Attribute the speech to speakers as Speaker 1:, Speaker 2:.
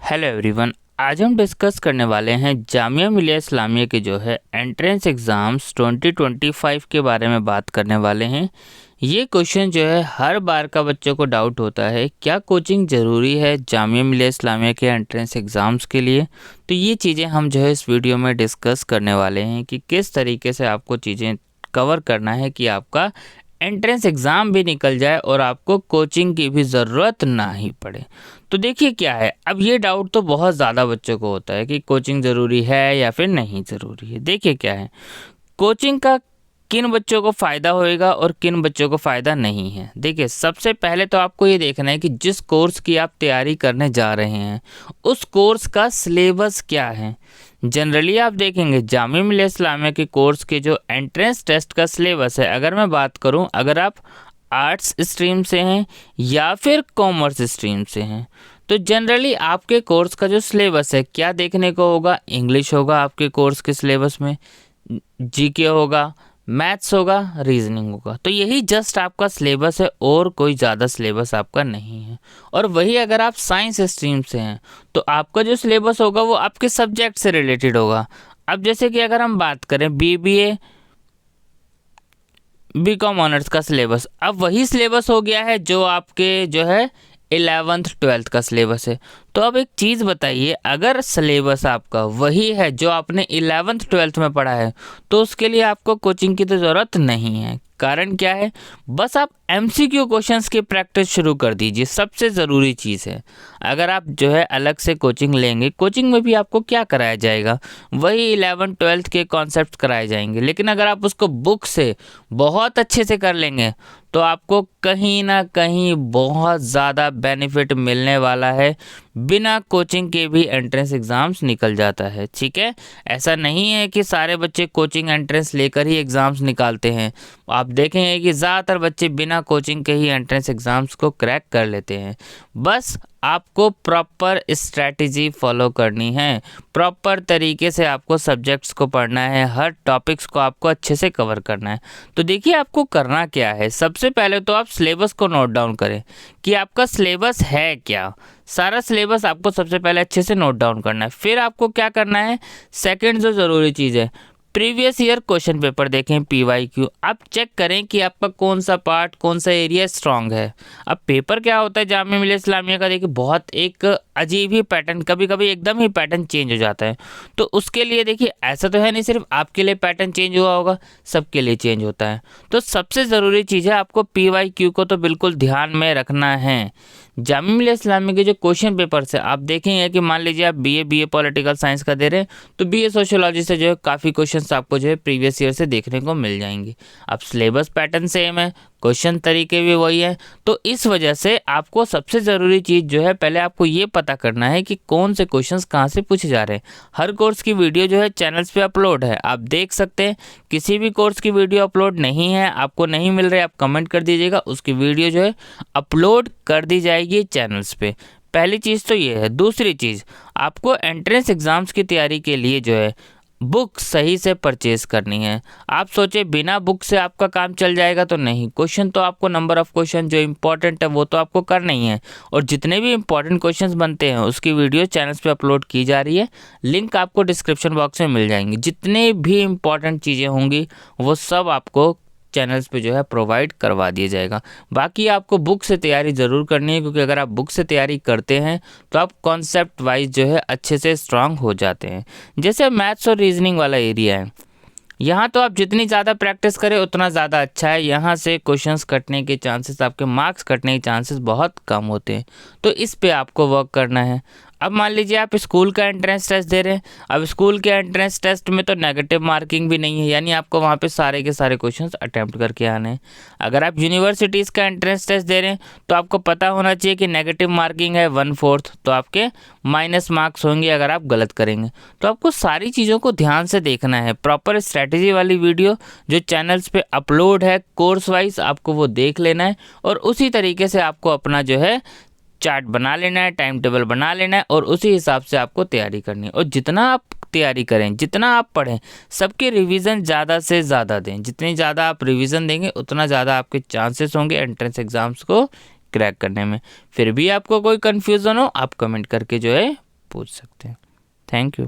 Speaker 1: Hello everyone. आज हम discuss करने वाले हैं जामिया मिलिया इस्लामिया के जो है एंट्रेंस एग्ज़ाम्स 2025 के बारे में बात करने वाले हैं। ये क्वेश्चन जो है हर बार का बच्चों को डाउट होता है, क्या कोचिंग ज़रूरी है जामिया मिलिया इस्लामिया के एंट्रेंस एग्ज़ाम्स के लिए। तो ये चीज़ें हम जो है इस वीडियो में डिस्कस करने वाले हैं कि किस तरीके से आपको चीज़ें कवर करना है कि आपका एंट्रेंस एग्ज़ाम भी निकल जाए और आपको कोचिंग की भी ज़रूरत ना ही पड़े। तो देखिए क्या है, अब ये डाउट तो बहुत ज़्यादा बच्चों को होता है कि कोचिंग ज़रूरी है या फिर नहीं ज़रूरी है। देखिए क्या है, कोचिंग का किन बच्चों को फ़ायदा होएगा और किन बच्चों को फ़ायदा नहीं है। देखिए सबसे पहले तो आपको ये देखना है कि जिस कोर्स की आप तैयारी करने जा रहे हैं उस कोर्स का सिलेबस क्या है। जनरली आप देखेंगे जामिया मिलिया इस्लामिया के कोर्स के जो एंट्रेंस टेस्ट का सिलेबस है, अगर मैं बात करूं, अगर आप आर्ट्स स्ट्रीम से हैं या फिर कॉमर्स स्ट्रीम से हैं तो जनरली आपके कोर्स का जो सिलेबस है क्या देखने को होगा। इंग्लिश होगा आपके कोर्स के सिलेबस में, जीके होगा, मैथ्स होगा, रीजनिंग होगा। तो यही जस्ट आपका सिलेबस है और कोई ज़्यादा सिलेबस आपका नहीं है। और वही अगर आप साइंस स्ट्रीम से हैं तो आपका जो सिलेबस होगा वो आपके सब्जेक्ट से रिलेटेड होगा। अब जैसे कि अगर हम बात करें बीबीए बीकॉम ऑनर्स का सिलेबस, अब वही सिलेबस हो गया है जो आपके जो है 11th-12th का सिलेबस है। तो अब एक चीज़ बताइए, अगर सिलेबस आपका वही है जो आपने 11th-12th में पढ़ा है तो उसके लिए आपको कोचिंग की तो ज़रूरत नहीं है। कारण क्या है, बस आप एमसीक्यू क्वेश्चंस की प्रैक्टिस शुरू कर दीजिए, सबसे ज़रूरी चीज़ है। अगर आप जो है अलग से कोचिंग लेंगे, कोचिंग में भी आपको क्या कराया जाएगा, वही 11th-12th के कॉन्सेप्ट कराए जाएंगे। लेकिन अगर आप उसको बुक से बहुत अच्छे से कर लेंगे तो आपको कहीं ना कहीं बहुत ज़्यादा बेनिफिट मिलने वाला है। बिना कोचिंग के भी एंट्रेंस एग्ज़ाम्स निकल जाता है, ठीक है। ऐसा नहीं है कि सारे बच्चे कोचिंग एंट्रेंस लेकर ही एग्ज़ाम्स निकालते हैं। आप देखेंगे कि ज़्यादातर बच्चे बिना कोचिंग के ही एंट्रेंस एग्ज़ाम्स को क्रैक कर लेते हैं। बस आपको प्रॉपर स्ट्रैटेजी फॉलो करनी है, प्रॉपर तरीके से आपको सब्जेक्ट्स को पढ़ना है, हर टॉपिक्स को आपको अच्छे से कवर करना है। तो देखिए आपको करना क्या है, सबसे पहले तो आप सिलेबस को नोट डाउन करें कि आपका सिलेबस है क्या। सारा सिलेबस आपको सबसे पहले अच्छे से नोट डाउन करना है। फिर आपको क्या करना है, सेकंड जो ज़रूरी चीज़ है, प्रीवियस ईयर क्वेश्चन पेपर देखें, पीवाईक्यू। आप चेक करें कि आपका कौन सा पार्ट, कौन सा एरिया स्ट्रांग है। अब पेपर क्या होता है जामिया मिलिया इस्लामिया का, देखिए बहुत एक अजीब ही पैटर्न, कभी कभी एकदम ही पैटर्न चेंज हो जाता है। तो उसके लिए देखिए ऐसा तो है नहीं सिर्फ आपके लिए पैटर्न चेंज हुआ होगा, सबके लिए चेंज होता है। तो सबसे ज़रूरी चीज़ है आपको पीवाईक्यू को तो बिल्कुल ध्यान में रखना है। जामिया मिलिया इस्लामिया के जो क्वेश्चन पेपर से आप देखेंगे कि मान लीजिए आप बीए पॉलिटिकल साइंस का दे रहे हैं तो बीए सोशियोलॉजी से जो है काफ़ी क्वेश्चंस आपको जो है प्रीवियस ईयर से देखने को मिल जाएंगे। अब सिलेबस पैटर्न सेम है, क्वेश्चन तरीके भी वही है। तो इस वजह से आपको सबसे ज़रूरी चीज़ जो है, पहले आपको ये पता करना है कि कौन से क्वेश्चंस कहाँ से पूछे जा रहे हैं। हर कोर्स की वीडियो जो है चैनल्स पे अपलोड है, आप देख सकते हैं। किसी भी कोर्स की वीडियो अपलोड नहीं है, आपको नहीं मिल रही, आप कमेंट कर दीजिएगा, उसकी वीडियो जो है अपलोड कर दी जाएगी चैनल्स पे। पहली चीज़ तो ये है। दूसरी चीज़, आपको एंट्रेंस एग्ज़ाम्स की तैयारी के लिए जो है बुक सही से परचेज करनी है। आप सोचे बिना बुक से आपका काम चल जाएगा, तो नहीं। क्वेश्चन तो आपको, नंबर ऑफ क्वेश्चन जो इंपॉर्टेंट है वो तो आपको करना ही है, और जितने भी इंपॉर्टेंट क्वेश्चंस बनते हैं उसकी वीडियो चैनल्स पे अपलोड की जा रही है, लिंक आपको डिस्क्रिप्शन बॉक्स में मिल जाएंगी। जितने भी इंपॉर्टेंट चीज़ें होंगी वो सब आपको चैनल्स पे जो है प्रोवाइड करवा दिया जाएगा। बाकी आपको बुक से तैयारी ज़रूर करनी है, क्योंकि अगर आप बुक से तैयारी करते हैं तो आप कॉन्सेप्ट वाइज जो है अच्छे से स्ट्रांग हो जाते हैं। जैसे मैथ्स और रीजनिंग वाला एरिया है, यहाँ तो आप जितनी ज़्यादा प्रैक्टिस करें उतना ज़्यादा अच्छा है। यहाँ से क्वेश्चंस कटने के चांसेस, आपके मार्क्स कटने के चांसेस बहुत कम होते हैं। तो इस पे आपको वर्क करना है। अब मान लीजिए आप स्कूल का एंट्रेंस टेस्ट दे रहे हैं। अब स्कूल के एंट्रेंस टेस्ट में तो नेगेटिव मार्किंग भी नहीं है, यानी आपको वहाँ पे सारे के सारे क्वेश्चंस अटेम्प्ट करके आने हैं। अगर आप यूनिवर्सिटीज़ का एंट्रेंस टेस्ट दे रहे हैं तो आपको पता होना चाहिए कि नेगेटिव मार्किंग है 1/4, तो आपके माइनस मार्क्स होंगे अगर आप गलत करेंगे। तो आपको सारी चीज़ों को ध्यान से देखना है। प्रॉपर स्ट्रैटेजी वाली वीडियो जो चैनल्स पे अपलोड है कोर्स वाइज, आपको वो देख लेना है और उसी तरीके से आपको अपना जो है चार्ट बना लेना है, टाइम टेबल बना लेना है और उसी हिसाब से आपको तैयारी करनी है। और जितना आप तैयारी करें, जितना आप पढ़ें, सबके रिवीजन ज़्यादा से ज़्यादा दें। जितनी ज़्यादा आप रिवीजन देंगे उतना ज़्यादा आपके चांसेस होंगे एंट्रेंस एग्ज़ाम्स को क्रैक करने में। फिर भी आपको कोई कन्फ्यूज़न हो, आप कमेंट करके जो है पूछ सकते हैं। Thank you.